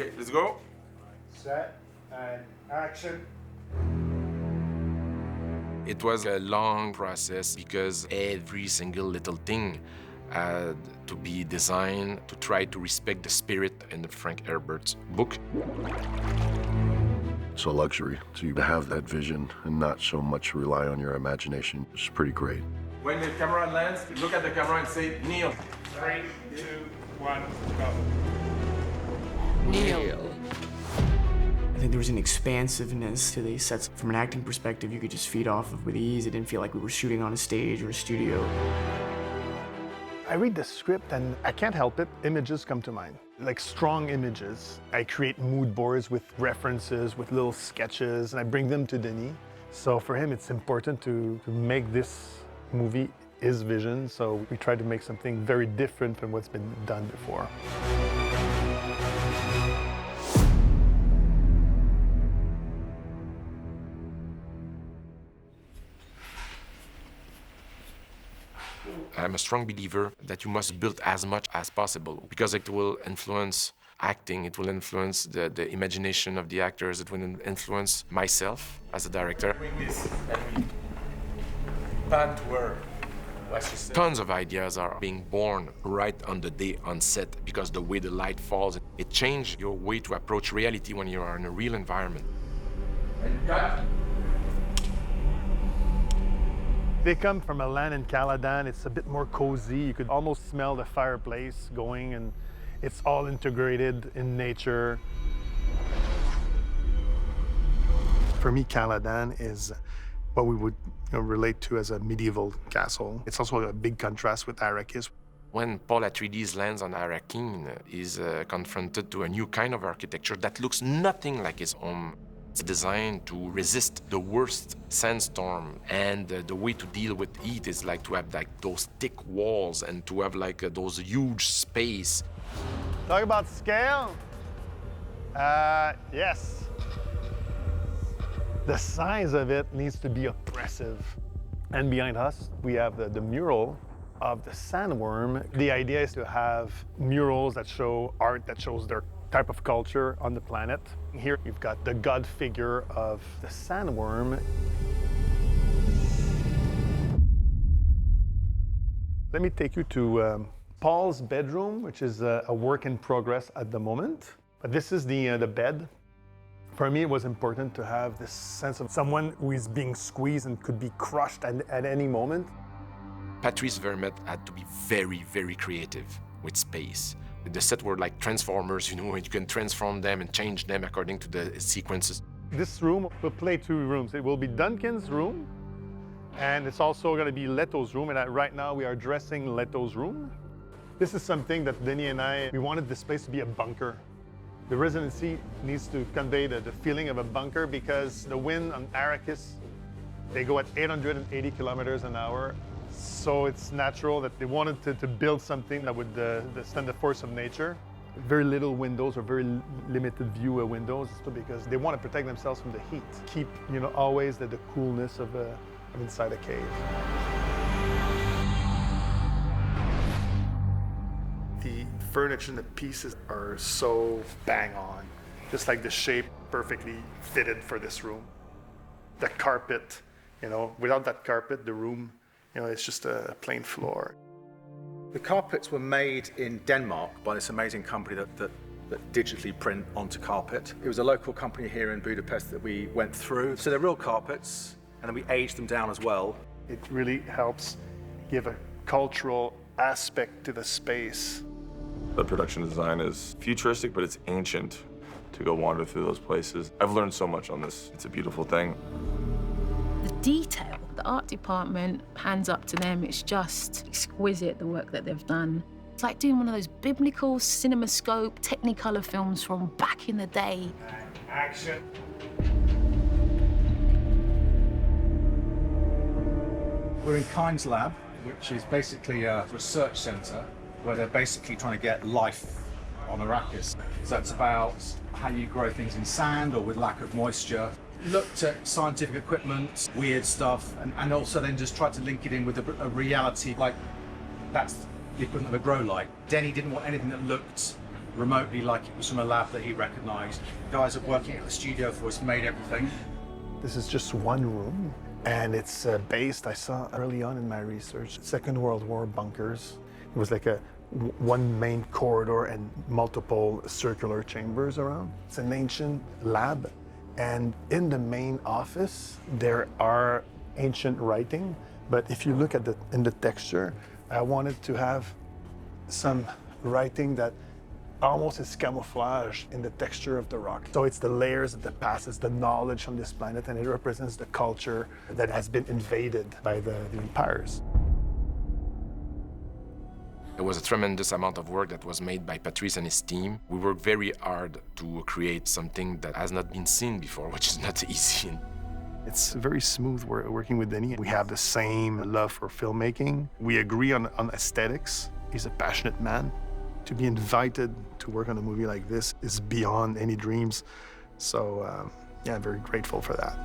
Okay, let's go. Set and action. It was a long process because every single little thing had to be designed to try to respect the spirit in the Frank Herbert's book. It's a luxury to have that vision and not so much rely on your imagination. It's pretty great. When the camera lands, look at the camera and say, Neil. 3, 2, 1, go. Neil. I think there was an expansiveness to these sets. From an acting perspective, you could just feed off of with ease. It didn't feel like we were shooting on a stage or a studio. I read the script and I can't help it. Images come to mind, like strong images. I create mood boards with references, with little sketches, and I bring them to Denis. So for him, it's important to make this movie his vision. So we tried to make something very different from what's been done before. I'm a strong believer that you must build as much as possible because it will influence acting, it will influence the imagination of the actors, it will influence myself as a director. Tons of ideas are being born right on the day on set because the way the light falls, it changes your way to approach reality when you are in a real environment. They come from a land in Caladan. It's a bit more cozy. You could almost smell the fireplace going, and it's all integrated in nature. For me, Caladan is what we would relate to as a medieval castle. It's also a big contrast with Arrakis. When Paul Atreides lands on Arrakeen, he's confronted to a new kind of architecture that looks nothing like his home. It's designed to resist the worst sandstorm, and the way to deal with heat is like to have like those thick walls and to have like those huge space. Talk about scale. Yes. The size of it needs to be oppressive. And behind us, we have the mural of the sandworm. The idea is to have murals that show art that shows their type of culture on the planet. Here you've got the god figure of the sandworm. Let me take you to Paul's bedroom, which is a work in progress at the moment. But this is the bed. For me, it was important to have this sense of someone who is being squeezed and could be crushed at any moment. Patrice Vermette had to be very, very creative with space. The set were like transformers, you can transform them and change them according to the sequences. This room will play two rooms. It will be Duncan's room, and it's also going to be Leto's room, and right now we are dressing Leto's room. This is something that Denis and we wanted this place to be a bunker. The residency needs to convey the feeling of a bunker because the wind on Arrakis, they go at 880 kilometers an hour. So it's natural that they wanted to build something that would stand the force of nature. Very little windows or very limited view windows because they want to protect themselves from the heat. Keep, always the coolness of inside a cave. The furniture and the pieces are so bang on, just like the shape perfectly fitted for this room. The carpet, without that carpet, the room, it's just a plain floor. The carpets were made in Denmark by this amazing company that digitally print onto carpet. It was a local company here in Budapest that we went through. So they're real carpets, and then we aged them down as well. It really helps give a cultural aspect to the space. The production design is futuristic, but it's ancient to go wander through those places. I've learned so much on this. It's a beautiful thing. The detail, the art department, hands up to them. It's just exquisite, the work that they've done. It's like doing one of those biblical CinemaScope Technicolor films from back in the day. Action. We're in Kind's lab, which is basically a research center where they're basically trying to get life on Arrakis. So it's about how you grow things in sand or with lack of moisture. Looked at scientific equipment, weird stuff, and also then just tried to link it in with a reality, like that's the equivalent of a grow light. Denis didn't want anything that looked remotely like it was from a lab that he recognized. Guys are working at the studio for us, made everything. This is just one room, and it's based, I saw early on in my research, Second World War bunkers. It was like one main corridor and multiple circular chambers around. It's an ancient lab, and in the main office, there are ancient writing, but if you look at in the texture, I wanted to have some writing that almost is camouflaged in the texture of the rock. So it's the layers of the past, it's the knowledge on this planet, and it represents the culture that has been invaded by the empires. There was a tremendous amount of work that was made by Patrice and his team. We worked very hard to create something that has not been seen before, which is not easy. It's very smooth working with Denis. We have the same love for filmmaking. We agree on aesthetics. He's a passionate man. To be invited to work on a movie like this is beyond any dreams. So, yeah, I'm very grateful for that.